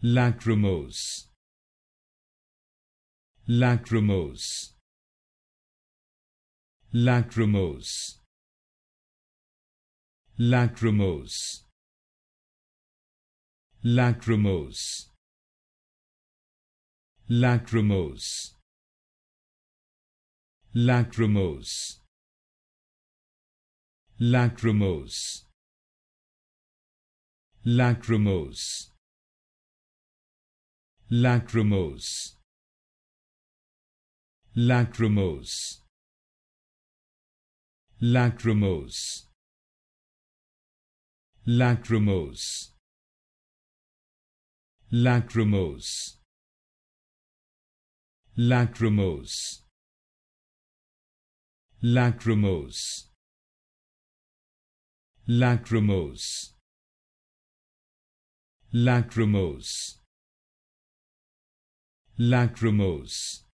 Lachrymose, Lachrymose, Lachrymose, Lachrymose, Lachrymose, Lachrymose, Lachrymose, Lachrymose, Lachrymose, Lachrymose, Lachrymose, Lachrymose, Lachrymose, Lachrymose, Lachrymose, Lachrymose, Lachrymose, Lachrymose, Lachrymose,